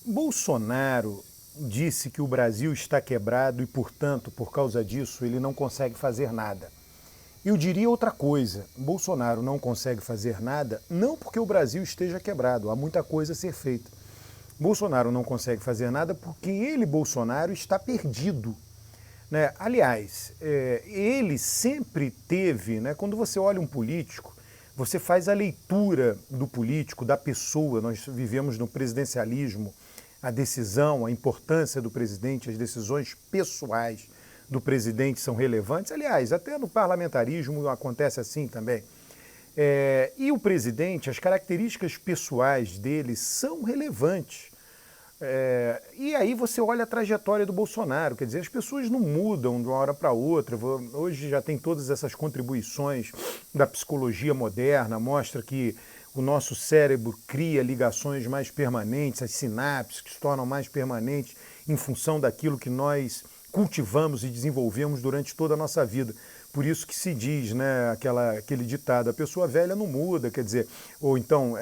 Bolsonaro disse que o Brasil está quebrado e, portanto, por causa disso, ele não consegue fazer nada. Eu diria outra coisa: Bolsonaro não consegue fazer nada não porque o Brasil esteja quebrado, há muita coisa a ser feita. Bolsonaro não consegue fazer nada porque ele, Bolsonaro, está perdido. Né? Aliás, ele sempre teve, né, quando você olha um político, você faz a leitura do político, da pessoa. Nós vivemos no presidencialismo, a decisão, a importância do presidente, as decisões pessoais do presidente são relevantes. Aliás, até no parlamentarismo acontece assim também. E o presidente, as características pessoais dele são relevantes. E aí você olha a trajetória do Bolsonaro, quer dizer, as pessoas não mudam de uma hora para outra. Hoje já tem todas essas contribuições da psicologia moderna, mostra que o nosso cérebro cria ligações mais permanentes, as sinapses que se tornam mais permanentes em função daquilo que nós cultivamos e desenvolvemos durante toda a nossa vida. Por isso que se diz, né, aquele ditado: a pessoa velha não muda, quer dizer, ou então,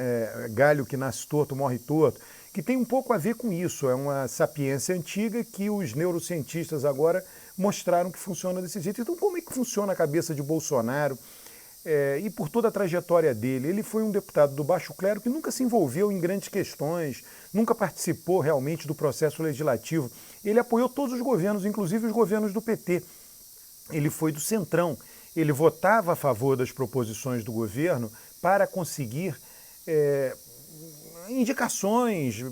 galho que nasce torto morre torto, que tem um pouco a ver com isso. É uma sapiência antiga que os neurocientistas agora mostraram que funciona desse jeito. Então, como é que funciona a cabeça de Bolsonaro? E por toda a trajetória dele, ele foi um deputado do baixo clero que nunca se envolveu em grandes questões, nunca participou realmente do processo legislativo. Ele apoiou todos os governos, inclusive os governos do PT. Ele foi do Centrão. Ele votava a favor das proposições do governo para conseguir indicações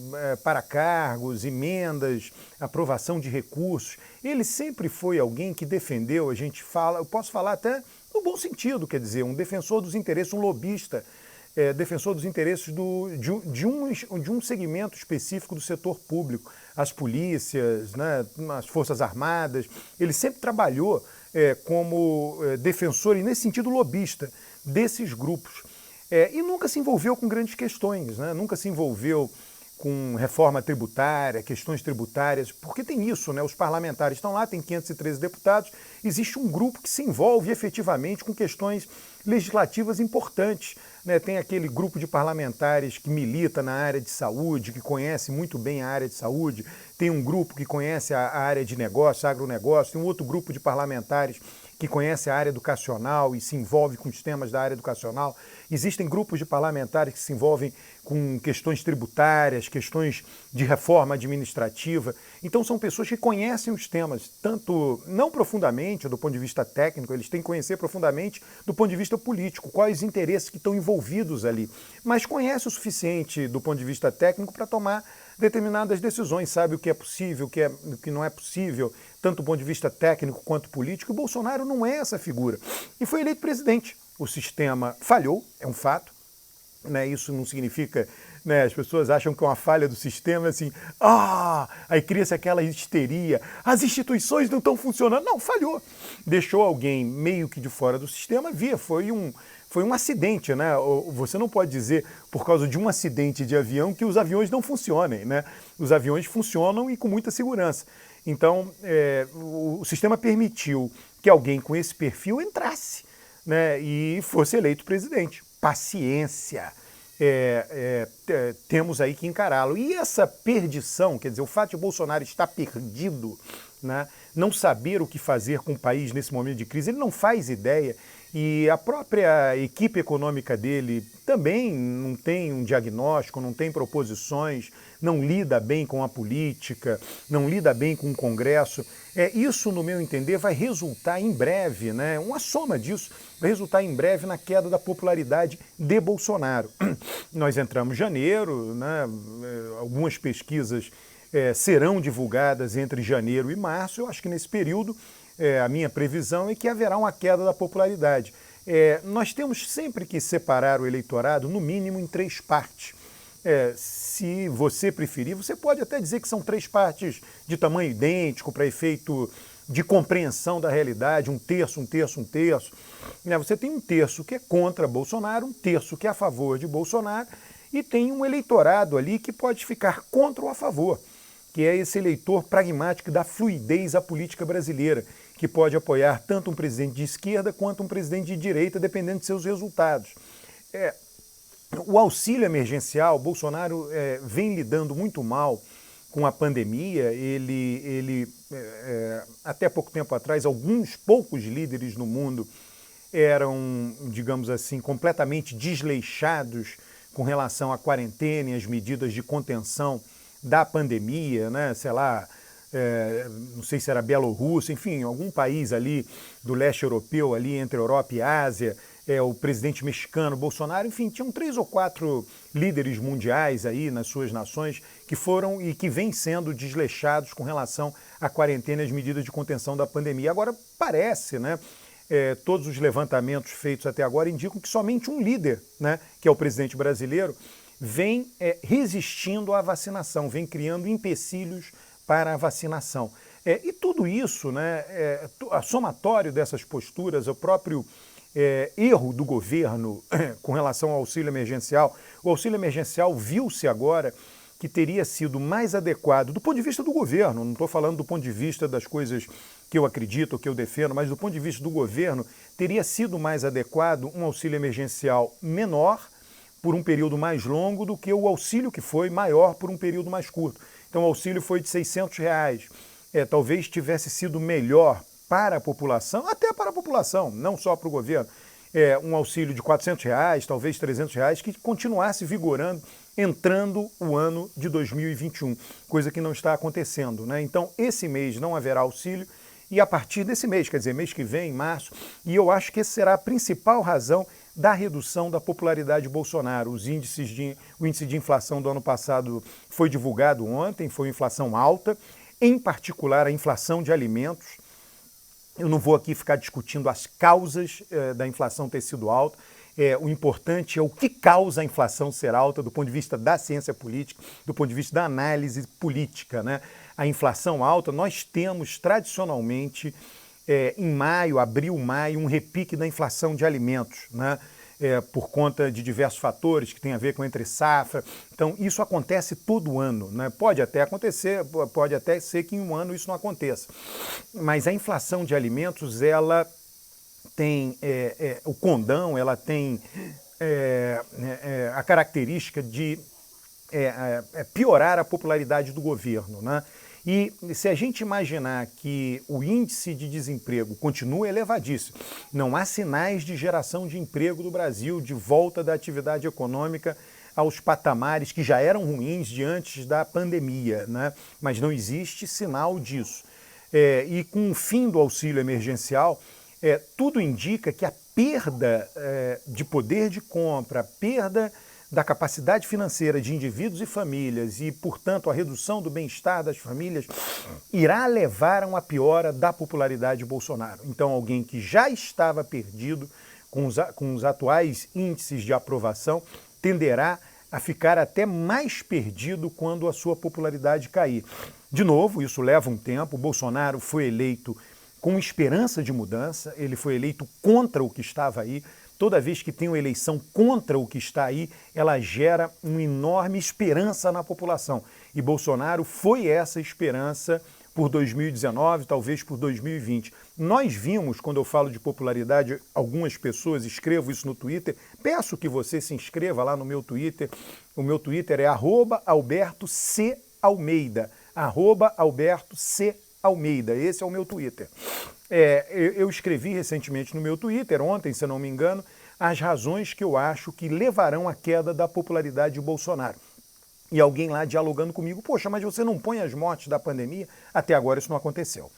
para cargos, emendas, aprovação de recursos. Ele sempre foi alguém que defendeu, eu posso falar até no bom sentido, quer dizer, um defensor dos interesses, um lobista, defensor dos interesses de um segmento específico do setor público, as polícias, né, as Forças Armadas. Ele sempre trabalhou como defensor e, nesse sentido, lobista desses grupos. E nunca se envolveu com grandes questões, né? Nunca se envolveu com reforma tributária, questões tributárias, porque tem isso, né? Os parlamentares estão lá, tem 513 deputados, existe um grupo que se envolve efetivamente com questões legislativas importantes, né? Tem aquele grupo de parlamentares que milita na área de saúde, que conhece muito bem a área de saúde, tem um grupo que conhece a área de negócio, agronegócio, tem um outro grupo de parlamentares que conhece a área educacional e se envolve com os temas da área educacional. Existem grupos de parlamentares que se envolvem com questões tributárias, questões de reforma administrativa. Então são pessoas que conhecem os temas, tanto não profundamente do ponto de vista técnico, eles têm que conhecer profundamente do ponto de vista político, quais os interesses que estão envolvidos ali, mas conhece o suficiente do ponto de vista técnico para tomar determinadas decisões, sabe o que é possível, o que não é possível, tanto do ponto de vista técnico quanto político. E Bolsonaro não é essa figura. E foi eleito presidente. O sistema falhou, é um fato. Né? Isso não significa, né, as pessoas acham que é uma falha do sistema, assim, aí cria-se aquela histeria, as instituições não estão funcionando. Não, falhou. Deixou alguém meio que de fora do sistema, foi um acidente, né? Você não pode dizer, por causa de um acidente de avião, que os aviões não funcionem, né? Os aviões funcionam e com muita segurança. Então, o sistema permitiu que alguém com esse perfil entrasse, né, e fosse eleito presidente. Paciência. Temos aí que encará-lo. E essa perdição, quer dizer, o fato de Bolsonaro estar perdido, né, não saber o que fazer com o país nesse momento de crise, ele não faz ideia. E a própria equipe econômica dele também não tem um diagnóstico, não tem proposições, não lida bem com a política, não lida bem com o Congresso. Isso, no meu entender, vai resultar em breve, né, uma soma disso, vai resultar em breve na queda da popularidade de Bolsonaro. Nós entramos em janeiro, né, algumas pesquisas serão divulgadas entre janeiro e março. Eu acho que nesse período a minha previsão é que haverá uma queda da popularidade. Nós temos sempre que separar o eleitorado, no mínimo, em 3 partes. Se você preferir, você pode até dizer que são 3 partes de tamanho idêntico para efeito de compreensão da realidade, um terço, um terço, um terço. Você tem um terço que é contra Bolsonaro, um terço que é a favor de Bolsonaro, e tem um eleitorado ali que pode ficar contra ou a favor, que é esse eleitor pragmático da fluidez à política brasileira, que pode apoiar tanto um presidente de esquerda quanto um presidente de direita, dependendo de seus resultados. O auxílio emergencial, Bolsonaro vem lidando muito mal com a pandemia. Até pouco tempo atrás, alguns poucos líderes no mundo eram, digamos assim, completamente desleixados com relação à quarentena e às medidas de contenção da pandemia, né? Sei lá, não sei se era Bielorrússia, enfim, algum país ali do leste europeu, ali entre Europa e Ásia, o presidente mexicano, Bolsonaro, enfim, tinham 3 ou 4 líderes mundiais aí nas suas nações que foram e que vêm sendo desleixados com relação à quarentena e às medidas de contenção da pandemia. Agora parece, né? Todos os levantamentos feitos até agora indicam que somente um líder, né, que é o presidente brasileiro, vem resistindo à vacinação, vem criando empecilhos para a vacinação. E tudo isso, né, a somatório dessas posturas, o próprio erro do governo com relação ao auxílio emergencial, o auxílio emergencial viu-se agora que teria sido mais adequado, do ponto de vista do governo, não estou falando do ponto de vista das coisas que eu acredito, que eu defendo, mas do ponto de vista do governo, teria sido mais adequado um auxílio emergencial menor, por um período mais longo, do que o auxílio que foi maior por um período mais curto. Então o auxílio foi de R$600. Talvez tivesse sido melhor para a população, até para a população, não só para o governo, um auxílio de R$400, talvez R$300, que continuasse vigorando, entrando o ano de 2021, coisa que não está acontecendo, né? Então, esse mês não haverá auxílio, e a partir desse mês, quer dizer, mês que vem, em março, e eu acho que essa será a principal razão da redução da popularidade de Bolsonaro. O índice de inflação do ano passado foi divulgado ontem, foi inflação alta, em particular a inflação de alimentos. Eu não vou aqui ficar discutindo as causas da inflação ter sido alta. O importante é o que causa a inflação ser alta do ponto de vista da ciência política, do ponto de vista da análise política, né? A inflação alta, nós temos tradicionalmente, em maio, abril, maio, um repique da inflação de alimentos, né? Por conta de diversos fatores que têm a ver com entre safra. Então, isso acontece todo ano, né? Pode até acontecer, pode até ser que em um ano isso não aconteça. Mas a inflação de alimentos, ela tem o condão, ela tem a característica de piorar a popularidade do governo, né? E se a gente imaginar que o índice de desemprego continua elevadíssimo, não há sinais de geração de emprego do Brasil, de volta da atividade econômica aos patamares que já eram ruins de antes da pandemia, né? Mas não existe sinal disso. E com o fim do auxílio emergencial, tudo indica que a perda de poder de compra, a perda da capacidade financeira de indivíduos e famílias e, portanto, a redução do bem-estar das famílias irá levar a uma piora da popularidade de Bolsonaro. Então, alguém que já estava perdido com os atuais índices de aprovação tenderá a ficar até mais perdido quando a sua popularidade cair. De novo, isso leva um tempo. O Bolsonaro foi eleito com esperança de mudança, ele foi eleito contra o que estava aí. Toda vez que tem uma eleição contra o que está aí, ela gera uma enorme esperança na população. E Bolsonaro foi essa esperança por 2019, talvez por 2020. Nós vimos, quando eu falo de popularidade, algumas pessoas, escrevo isso no Twitter, peço que você se inscreva lá no meu Twitter. O meu Twitter é @AlbertoCAlmeida, @AlbertoCAlmeida, esse é o meu Twitter. Eu escrevi recentemente no meu Twitter, ontem, se não me engano, as razões que eu acho que levarão à queda da popularidade de Bolsonaro. E alguém lá dialogando comigo, poxa, mas você não põe as mortes da pandemia? Até agora isso não aconteceu.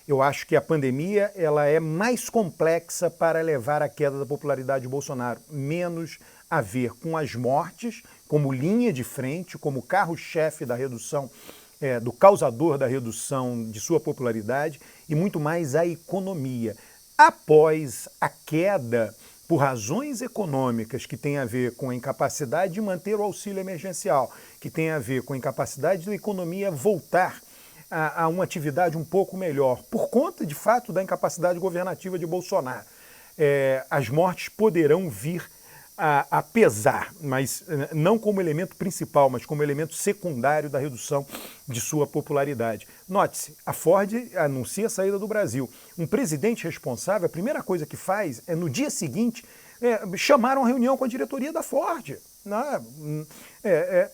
Eu acho que a pandemia ela é mais complexa para levar à queda da popularidade de Bolsonaro, menos a ver com as mortes como linha de frente, como carro-chefe da redução, do causador da redução de sua popularidade, e muito mais a economia. Após a queda por razões econômicas que tem a ver com a incapacidade de manter o auxílio emergencial, que tem a ver com a incapacidade da economia voltar a uma atividade um pouco melhor, por conta, de fato, da incapacidade governativa de Bolsonaro, as mortes poderão vir a pesar, mas não como elemento principal, mas como elemento secundário da redução de sua popularidade. Note-se, a Ford anuncia a saída do Brasil. Um presidente responsável, a primeira coisa que faz é, no dia seguinte, chamar uma reunião com a diretoria da Ford.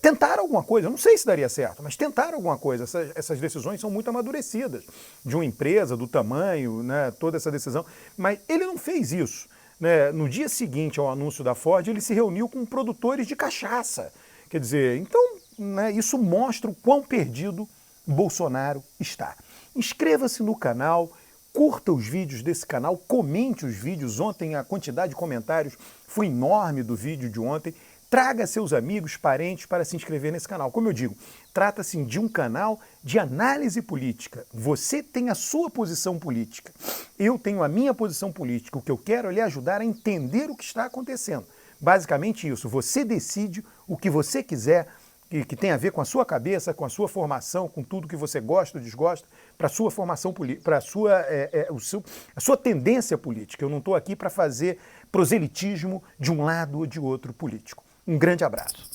Tentar alguma coisa, eu não sei se daria certo, mas tentar alguma coisa. Essas decisões são muito amadurecidas, de uma empresa, do tamanho, né, toda essa decisão. Mas ele não fez isso. Né? No dia seguinte ao anúncio da Ford, ele se reuniu com produtores de cachaça. Quer dizer, então, né, isso mostra o quão perdido Bolsonaro está. Inscreva-se no canal, curta os vídeos desse canal, comente os vídeos. Ontem a quantidade de comentários foi enorme do vídeo de ontem. Traga seus amigos, parentes para se inscrever nesse canal. Como eu digo, trata-se de um canal de análise política. Você tem a sua posição política, eu tenho a minha posição política. O que eu quero é lhe ajudar a entender o que está acontecendo. Basicamente isso, você decide o que você quiser, que tem a ver com a sua cabeça, com a sua formação, com tudo que você gosta ou desgosta, para a sua formação política, para a sua tendência política. Eu não estou aqui para fazer proselitismo de um lado ou de outro político. Um grande abraço.